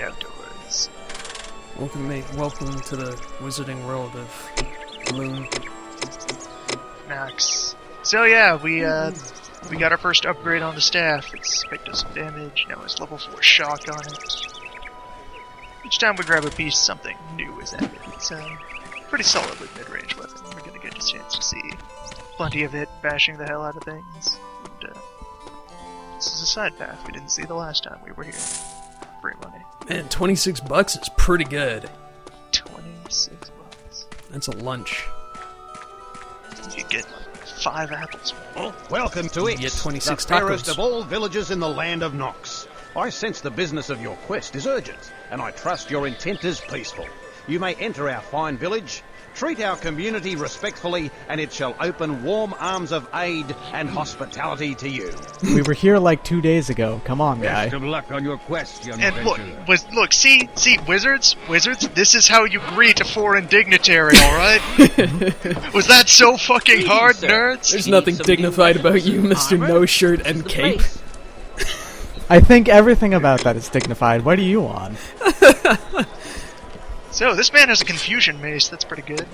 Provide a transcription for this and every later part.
outdoors. Welcome to the wizarding world of Bloom. Max. So yeah, we got our first upgrade on the staff. It's picked us some damage. Now it's level 4 shock on it. Each time we grab a piece, something new is added. It's a pretty solid mid-range weapon. We're gonna get a chance to see plenty of it bashing the hell out of things. And, this is a side path we didn't see the last time we were here. Free money. Man, $26 is pretty good. 26 bucks. That's a lunch. You get like 5 apples. Oh, welcome to it. You get 26 the fairest tacos. of all villages in the land of Nox. I sense the business of your quest is urgent, and I trust your intent is peaceful. You may enter our fine village, treat our community respectfully, and it shall open warm arms of aid and hospitality to you. We were here like 2 days ago. Come on, guy. Best of luck on your quest, young And adventurer. look, see, wizards, this is how you greet a foreign dignitary, alright? Was that so fucking hard, nerds? There's nothing dignified about you, Mr. No Shirt and Cape. I think everything about that is dignified. What are you on? So, this man has a confusion mace, that's pretty good.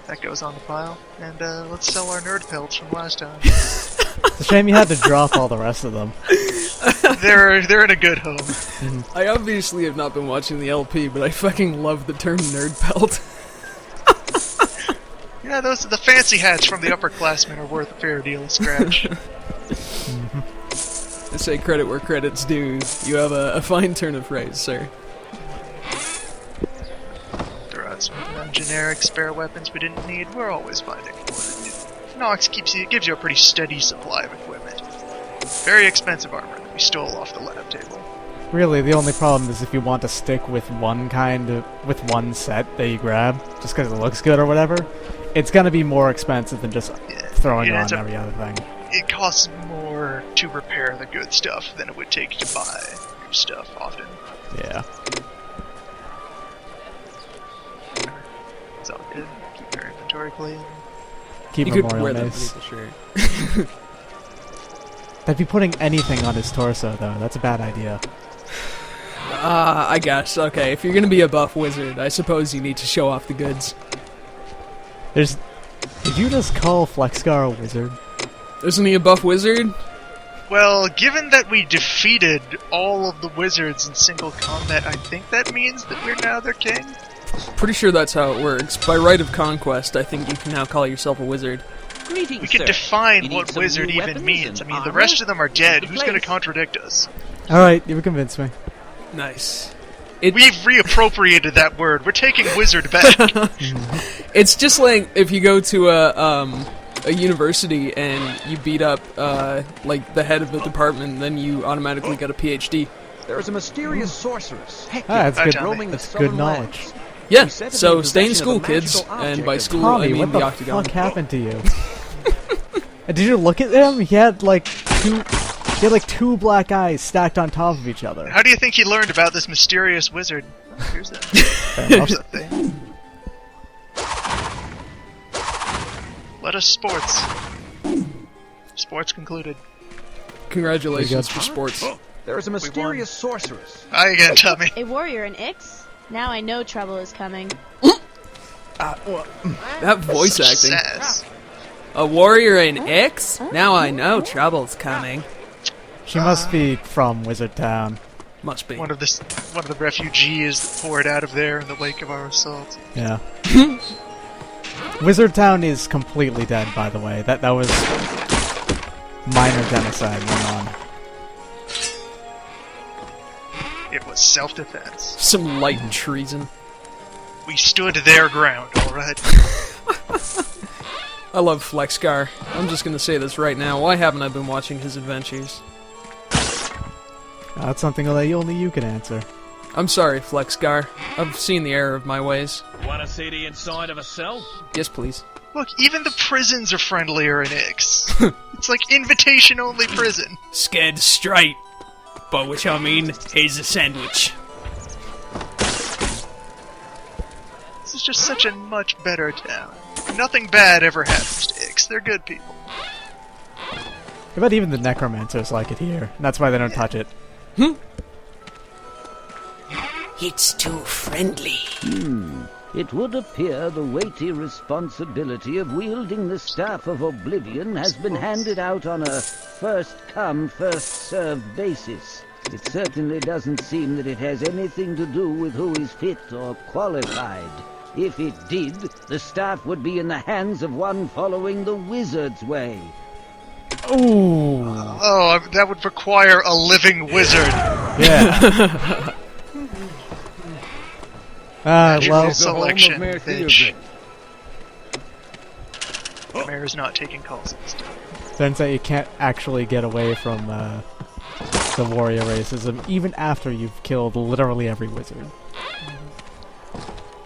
That goes on the pile. And, let's sell our nerd pelts from last time. It's a shame you had to drop all the rest of them. They're in a good home. I obviously have not been watching the LP, but I fucking love the term nerd pelt. Yeah, the fancy hats from the upperclassmen are worth a fair deal of scratch. I say credit where credit's due. You have a fine turn of phrase, sir. Throw out some generic spare weapons we didn't need. We're always finding more. Nox gives you a pretty steady supply of equipment. Very expensive armor that we stole off the lab table. Really, the only problem is if you want to stick with one set that you grab, just because it looks good or whatever, it's gonna be more expensive than just throwing on every other thing. It costs more to repair the good stuff than it would take to buy new stuff often. Yeah. It's all good. Keep your inventory clean. Keep You could Memorial wear that Mace. beneath the shirt. That'd be putting anything on his torso, though. That's a bad idea. I guess. Okay, if you're gonna be a buff wizard, I suppose you need to show off the goods. Did you just call Flexgar a wizard? Isn't he a buff wizard? Well, given that we defeated all of the wizards in single combat, I think that means that we're now their king. Pretty sure that's how it works. By right of conquest, I think you can now call yourself a wizard. We can define what wizard even means. I mean, the rest of them are dead. Who's going to contradict us? Alright, you convinced me. Nice. We've reappropriated that word. We're taking wizard back. It's just like if you go to a university and you beat up like the head of the department, then you automatically get a PhD. There is a mysterious sorceress. That's good. roaming the That's good southern knowledge. lands. Yeah, She's said to so be in stay in possession school, of a kids, magical and object by of- school I Tommy, mean what the the octagon. fuck happened to you? And did you look at him? He had like two black eyes stacked on top of each other. How do you think he learned about this mysterious wizard? Oh, here's that. Here's that thing. Let us sports. Sports concluded. Congratulations for sports. There is a mysterious sorceress. Hi again, Tommy. A warrior in Ix? Now I know trouble is coming. That voice Such acting. sass. A warrior in X? Now I know trouble's coming. She must be from Wizard Town. Must be. One of the refugees that poured out of there in the wake of our assault. Yeah. Wizard Town is completely dead, by the way. That was minor genocide went on. It was self-defense. Some light treason. We stood their ground, alright? I love Flexgar. I'm just gonna say this right now. Why haven't I been watching his adventures? That's something that only you can answer. I'm sorry, Flexgar. I've seen the error of my ways. Want to see the inside of a cell? Yes, please. Look, even the prisons are friendlier in Ix. It's like invitation-only prison. Scared straight. By which I mean, here's a sandwich. This is just such a much better town. Nothing bad ever happens to Ix. They're good people. I bet even the necromancers like it here, and that's why they don't touch it. It's too friendly. It would appear the weighty responsibility of wielding the Staff of Oblivion has been handed out on a first-come, first-served basis. It certainly doesn't seem that it has anything to do with who is fit or qualified. If it did, the staff would be in the hands of one following the wizard's way. Ooh. Oh, that would require a living wizard. Yeah. Well, Selection, Mayor bitch. The mayor's not taking calls this time. turns out you can't actually get away from the warrior racism, even after you've killed literally every wizard.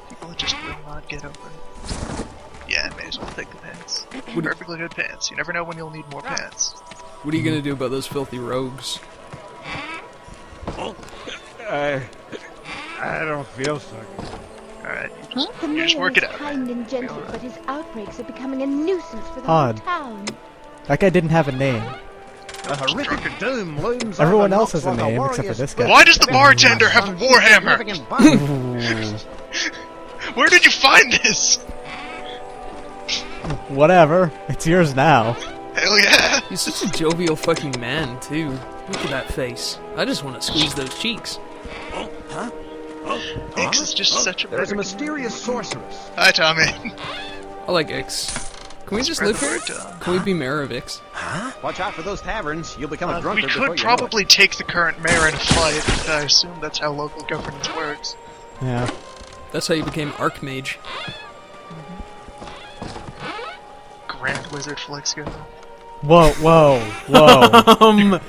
People just will not get over it. Yeah, may as well take the pants. Perfectly good pants. You never know when you'll need more pants. What are you gonna do about those filthy rogues? I don't feel so good. Alright, The you just mayor work it is out. kind and gentle, but his outbreaks are becoming a nuisance for the Odd. whole town. That guy didn't have a name. A horrific doom looms Everyone over else has a Knox like name, except for warrior's this guy. Why does the bartender have a warhammer? significant bone. Where did you find this? Whatever. It's yours now. Hell yeah! He's such a jovial fucking man, too. Look at that face. I just want to squeeze those cheeks. Ix is just such a There's a better- mysterious sorceress. Hi, Tommy. I like Ix. Can we just Spread live the here? word, Tom. Can we be mayor of Ix? Watch out for those taverns. You'll become a We drunkard before could you know probably take the current mayor in a fight, but I assume that's how local governance works. Yeah. That's how you became Archmage. Grand Wizard Flexgar. Whoa, whoa, whoa.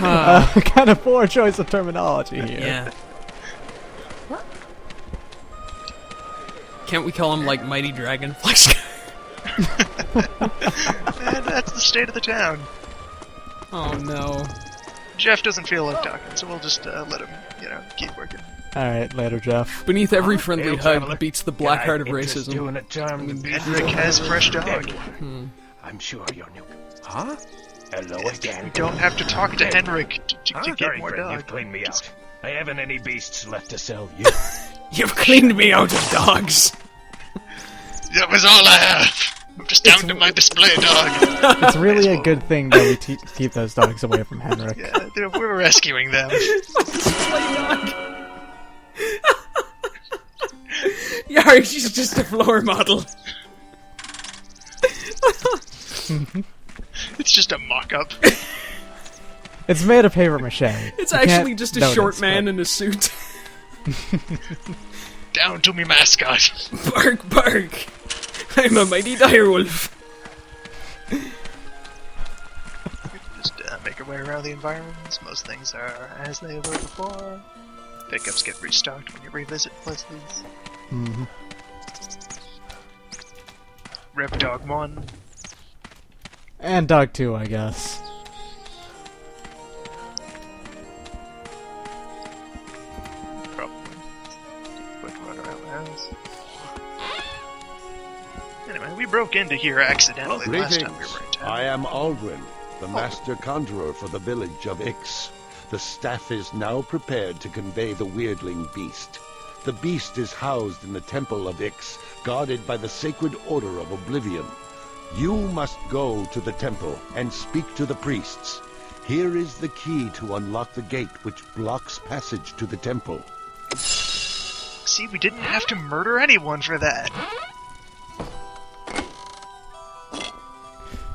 Uh, Kind of poor choice of terminology here. yeah. Can't we call him, like, Mighty Dragon Flex? And that's the state of the town. Oh, no. Jeff doesn't feel like talking, so we'll just let him, keep working. Alright, later, Jeff. Beneath every friendly Hail, hug traveler. beats the black heart of Interest racism. you in a charm to be Henrik has fresh dog. I'm sure you're new. Huh? Hello again. We don't have to talk to Henrik to get Sorry, more friend, dog. you've cleaned me out. I haven't any beasts left to sell you. You've cleaned me out of dogs! That was all I have. I'm just down to my display dog. It's really a good thing that we keep those dogs away from Henrik. Yeah, we're rescuing them. Yeah, she's just a floor model. It's just a mock-up. It's made of paper mache. It's You actually can't just a notice, short man but- in a suit. Down to me mascot. Bark, bark! I'm a mighty direwolf. Just make our way around the environments. Most things are as they were before. Pickups get restocked when you revisit places. Mhm. Rev Dog 1. And dog 2, I guess. Probably. Quick run around the house. Anyway, we broke into here accidentally last time we were in town. I am Aldrin, the master conjurer for the village of Ix. The staff is now prepared to convey the weirdling beast. The beast is housed in the temple of Ix, guarded by the sacred order of Oblivion. You must go to the temple and speak to the priests. Here is the key to unlock the gate which blocks passage to the temple. See, we didn't have to murder anyone for that.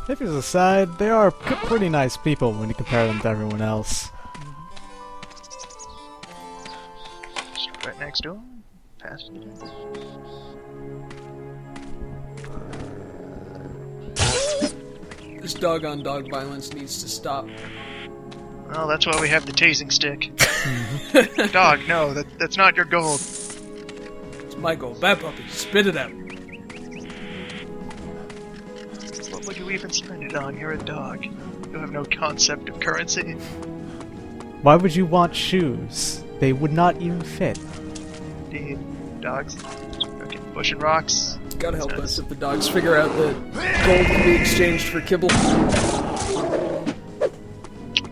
Hippies aside, they are pretty nice people when you compare them to everyone else. Just right next door. Past it. This dog-on-dog violence needs to stop. Well, that's why we have the tasing stick. Dog, no, that's not your gold. It's my goal. Bad puppy. Spit it out. What would you even spend it on? You're a dog. You have no concept of currency. Why would you want shoes? They would not even fit. Indeed. Dogs. Okay, bush and rocks. Gotta help us if the dogs figure out that gold can be exchanged for kibble.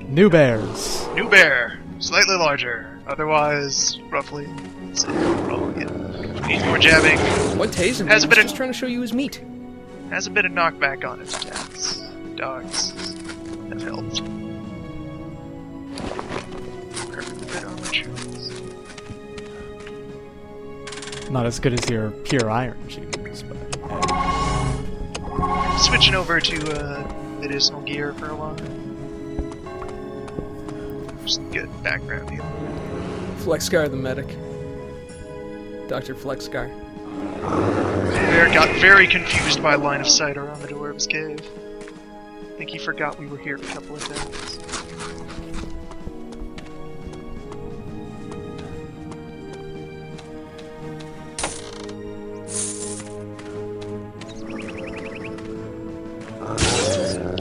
New bears. New bear. Slightly larger. Otherwise, roughly, same overall. Yeah. Needs more jabbing. What tasing? He Has was a bit just of trying to show you his meat. has a bit of knockback on its attacks. Dogs have helped. Perfect bit armor choice. Not as good as your pure iron shoes, but Switching over to medicinal gear for a while. Just good background healing. Flexgar the medic. Dr. Flexgar. Bear got very confused by line of sight around the door of his cave. I think he forgot we were here a couple of days.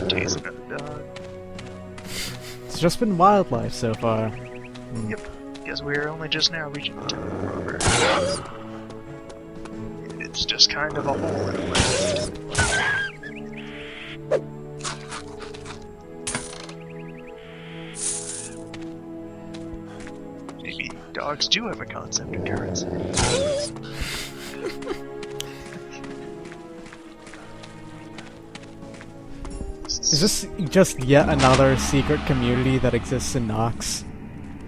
Tase another dog. it's just been wildlife so far. Yep. Guess we're only just now reaching the temple proper. It's just kind of a hole in a way. Maybe dogs do have a concept of currency. Is this just yet another secret community that exists in Nox?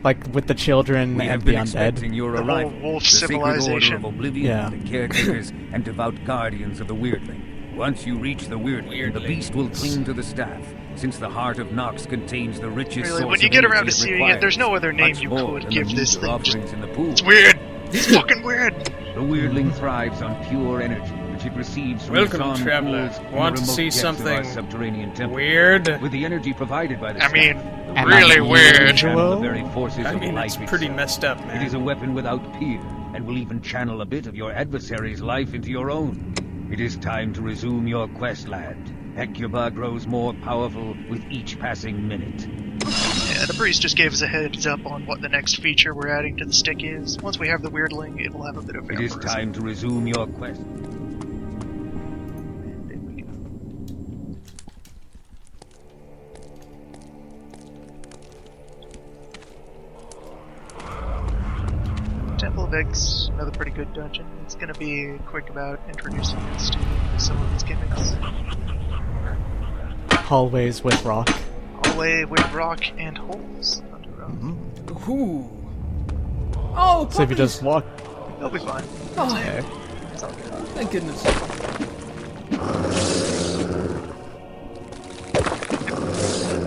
Like with the children We and have the been undead? expecting your The whole arrival. wolf The Sacred Order civilization. of Oblivion, Yeah. the caretakers and devout guardians of the Weirdling. Once you reach the Weirdling, the beast will cling to the staff, since the heart of Nox contains the richest Really, source when you of get around energy to seeing requires, it, there's no other name much you more could than give the this meager thing. Just, offerings in the pool. it's weird. It's fucking weird. The Weirdling thrives on pure energy, which it receives from Welcome, the Zon traveler. pools in Want the to remote see depths of our something subterranean temple. weird? With the energy provided by the I mean, staff, the really Weirdling weird. will channel the very forces I of mean, life it's pretty itself. messed up, It is man. a weapon without peer, and will even channel a bit of your adversary's life into your own. It is time to resume your quest, lad. Hecuba grows more powerful with each passing minute. Yeah, the priest just gave us a heads up on what the next feature we're adding to the stick is. Once we have the weirdling, it will have a bit of It is vampirism. time to resume your quest. There we go. Temple of Ix, another pretty good dungeon. It's gonna be quick about introducing us to some of its gimmicks. Hallways with rock. Hallway with rock and holes under rock. Ooh. Oh, So if you puppies. just walk... They'll be fine. Oh, Okay. It's all good. thank goodness.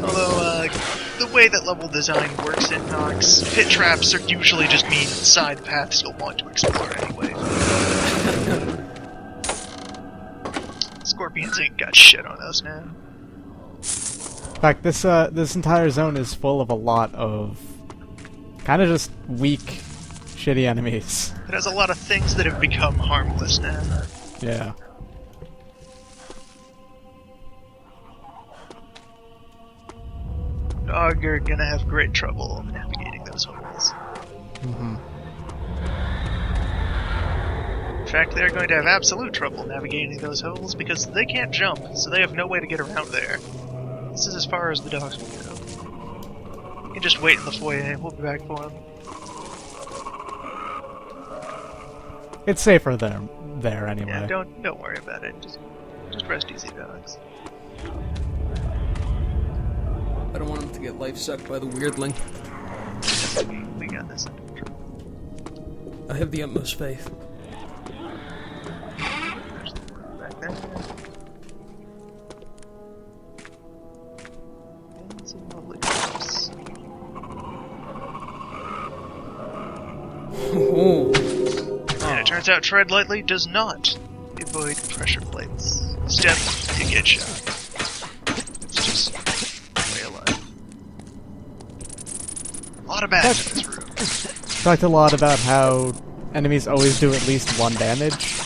Although, the way that level design works in Nox, pit traps are usually just mean side paths you'll want to explore anyway. Scorpions ain't got shit on us now. In fact, this entire zone is full of a lot of kind of just weak, shitty enemies. It has a lot of things that have become harmless now. Yeah. Dog are gonna have great trouble navigating those holes. In fact, they're going to have absolute trouble navigating those holes because they can't jump, so they have no way to get around there. This is as far as the dogs will go. You can just wait in the foyer, we'll be back for them. It's safer there anyway. Yeah, don't worry about it. Just rest easy, dogs. I don't want him to get life sucked by the weirdling. We got this under control. I have the utmost faith. There's the room back there. And some lovely drops. Oh. And it turns out Tread Lightly does not avoid pressure plates. Step, you get shot. It's just way of life. A lot of bats in this room. Talked a lot about how enemies always do at least 1 damage.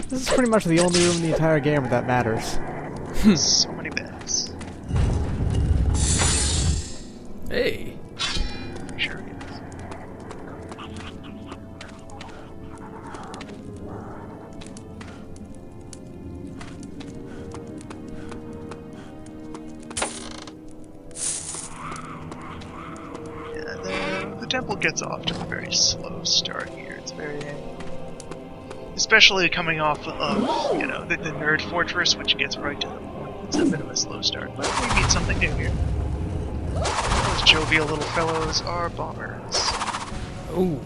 This is pretty much the only room in the entire game where that matters. So many bats. Hey. Sure it is. Yeah, the the temple gets off to a very slow start here. It's very... Especially coming off of, you know, the Nerd Fortress, which gets right to the point. It's a bit of a slow start, but we meet something new here. Those jovial little fellows are bombers. Ooh.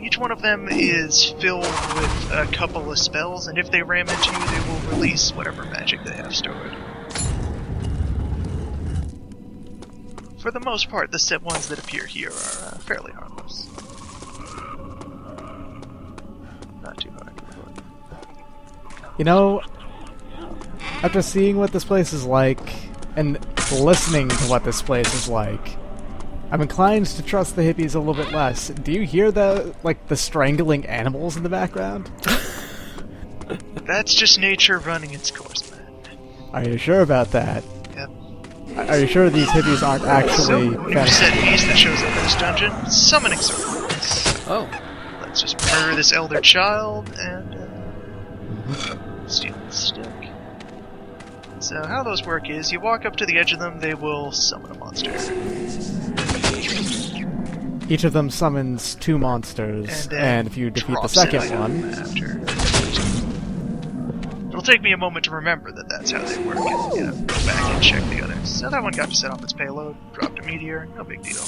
Each one of them is filled with a couple of spells, and if they ram into you, they will release whatever magic they have stored. For the most part, the set ones that appear here are fairly harmless. Not too hard. You know, after seeing what this place is like, and listening to what this place is like, I'm inclined to trust the hippies a little bit less. Do you hear the strangling animals in the background? That's just nature running its course, man. Are you sure about that? Yep. Are you sure these hippies aren't actually... New set piece that shows up in this dungeon, summoning circles. Oh. Let's just murder this elder child and steal the stick. So how those work is, you walk up to the edge of them, they will summon a monster. Each of them summons 2 monsters, and if you defeat the second one... After. It'll take me a moment to remember that that's how they work, and go back and check the others. So that one got to set off its payload, dropped a meteor, no big deal.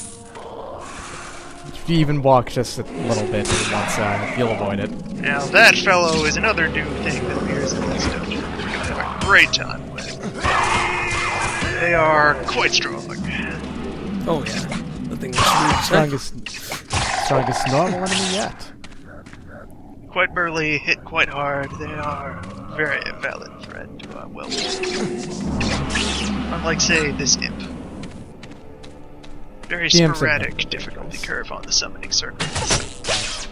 If you even walk just a little bit to one side, you'll avoid it. Now that fellow is another new thing that appears in this dungeon. We're gonna have a great time with. They are quite strong. Oh yeah. The thing that's strongest normal enemy yet. Quite burly, hit quite hard. They are a very valid threat to our well-being. Unlike, say, this imp. Very sporadic difficulty curve on the summoning circles.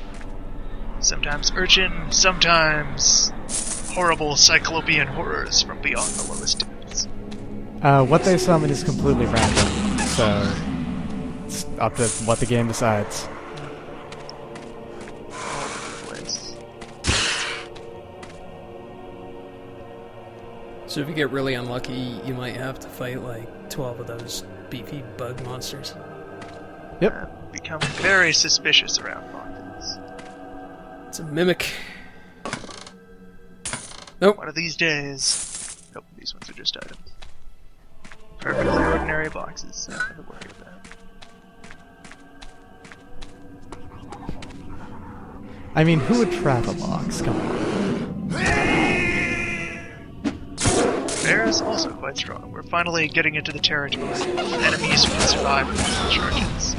Sometimes urchin, sometimes horrible cyclopean horrors from beyond the lowest depths. What they summon is completely random, so it's up to what the game decides. So if you get really unlucky, you might have to fight like 12 of those beefy bug monsters. Yep. Become very suspicious around monsters. It's a mimic. Nope. One of these days. Nope, these ones are just items. Perfectly ordinary boxes, nothing to worry about. I mean, who would trap a box? Come on. Bear is also quite strong. We're finally getting into the territory of enemies who can survive with these charges.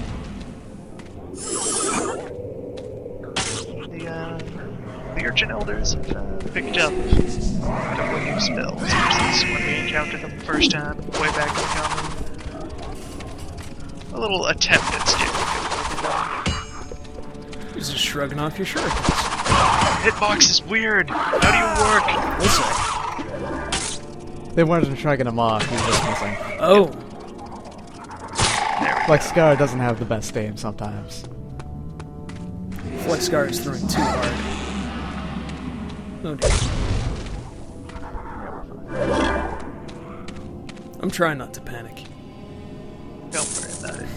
The Urchin Elders have picked up a couple of new spells versus when we encountered them the first time, way back in the common. A little attempt at scaling it. You're just shrugging off your shirt. Hitbox is weird. How do you work? Listen. They weren't shrugging him off, he was just missing. Oh. Flexgar doesn't have the best aim sometimes. Flexgar is throwing too hard. Oh dear. I'm trying not to panic. Don't worry about it.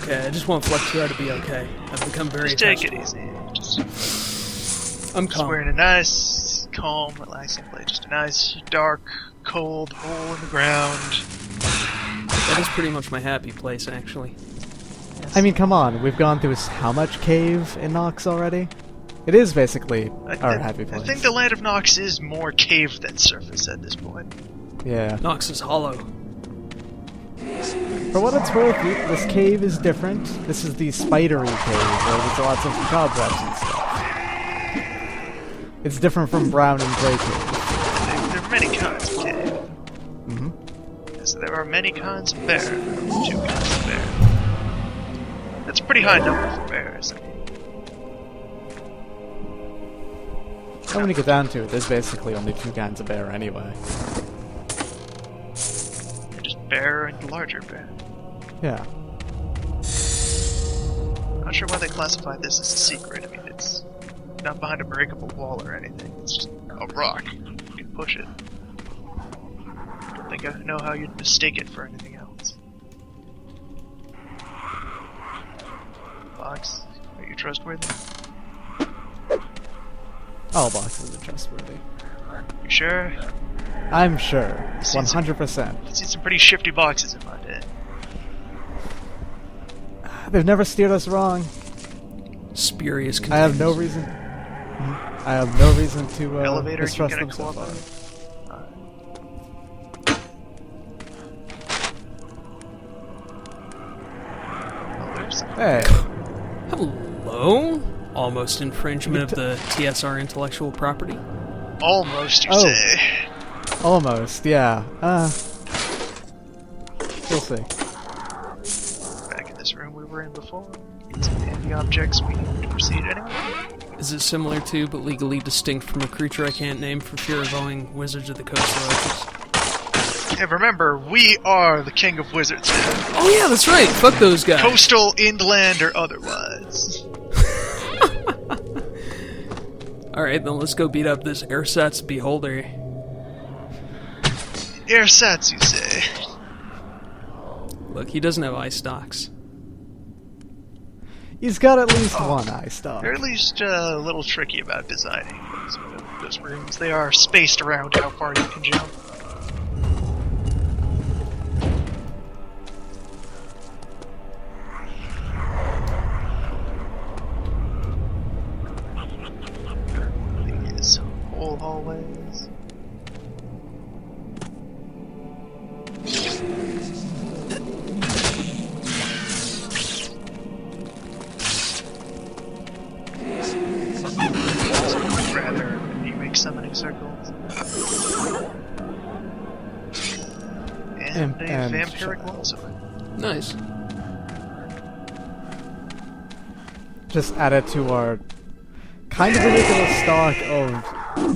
Okay, I just want Flexgar to be okay. I've become very Just take it attached. easy. I'm calm. We're in a nice, calm, relaxing place. Just a nice, dark, cold hole in the ground. That is pretty much my happy place, actually. Yes. I mean, come on, we've gone through how much cave in Nox already? It is basically our happy place. I think the land of Nox is more cave than surface at this point. Yeah. Nox is hollow. For what it's worth, this cave is different. This is the spidery cave, where there's lots of cobwebs and stuff. It's different from brown and gray cave. There are many kinds of cave. Mm-hmm. Yes, there are many kinds of bear. 2 kinds of bear. That's a pretty high number for bears. When you get down to it, there's basically only 2 kinds of bear anyway. They're just bear and larger bear. Yeah. I'm not sure why they classified this as a secret. I mean, it's not behind a breakable wall or anything. It's just a rock. You can push it. I don't think I know how you'd mistake it for anything else. box? Are you trustworthy? All boxes are trustworthy. You sure? I'm sure. Seen 100%. I've seen some pretty shifty boxes in my day. They've never steered us wrong. Spurious I have no containers. reason. I have no reason to Elevator, you mistrust gonna them so far. cooperate? Oh, there's some. Hey, Hello? Almost infringement of the TSR intellectual property. Almost, you Oh. say. almost, yeah. We'll see. Back in this room we were in before. Get some handy objects we need to proceed anyway. Is it similar to, but legally distinct from a creature I can't name for fear of owing Wizards of the Coast royalties? And remember, we are the king of wizards now. Oh yeah, that's right! Fuck those guys! Coastal, inland, or otherwise. Alright, then let's go beat up this Ersatz Beholder. Ersatz, you say? Look, he doesn't have eye stalks. He's got at least one eye stalk. They're at least a little tricky about designing those rooms. They are spaced around how far you can jump. These whole hallways. Rather anemic summoning circles. And a And vampiric longsword. Nice. Just add it to our kind of ridiculous stock of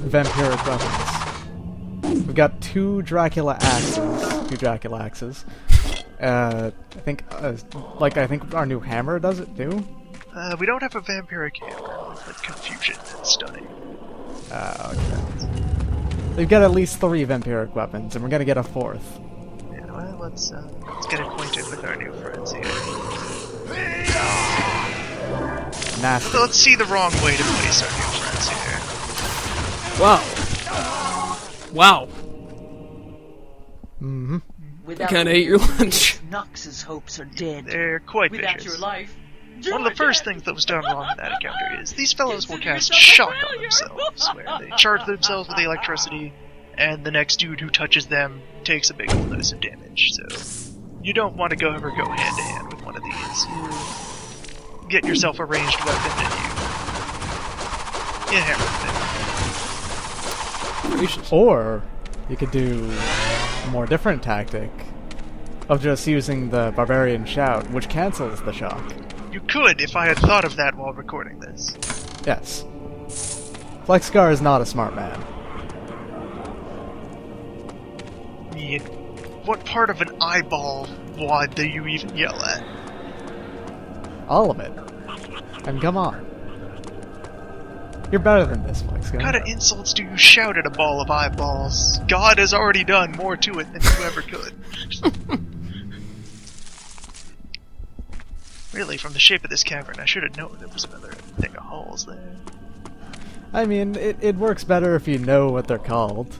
vampiric weapons. We've got two Dracula axes. I think our new hammer does it too. We don't have a vampiric hammer, but confusion and stunning. Okay. We've got at least 3 vampiric weapons, and we're gonna get a 4th. Yeah, well, let's get acquainted with our new friends here. Nasty. So let's see the wrong way to place our new friends here. Wow. Mm-hmm. I kinda ate your lunch. Nox's hopes are dead. They're quite Without vicious. your life. One of the first things that was done wrong in that encounter is these fellows will cast shock on themselves, where they charge themselves with the electricity, and the next dude who touches them takes a big old dose of damage. So you don't want to ever go hand to hand with one of these. You get yourself a ranged weapon and you hammer Gracious. Or you could do a more different tactic of just using the Barbarian Shout, which cancels the shock. You could, if I had thought of that while recording this. Yes. Flexgar is not a smart man. What part of an eyeball wad do you even yell at? All of it. And come on. You're better than this, Flexgar. What kind of insults do you shout at a ball of eyeballs? God has already done more to it than you ever could. Really, from the shape of this cavern, I should have known there was another thing of holes there. I mean, it works better if you know what they're called.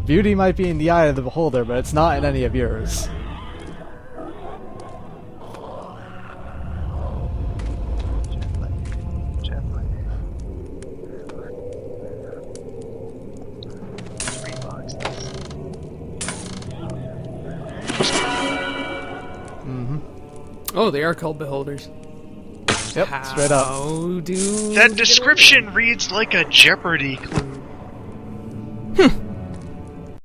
Beauty might be in the eye of the beholder, but it's not in any of yours. Gently. Rebox Oh, they are called beholders. Yep, straight up. How do That description reads like a Jeopardy clue.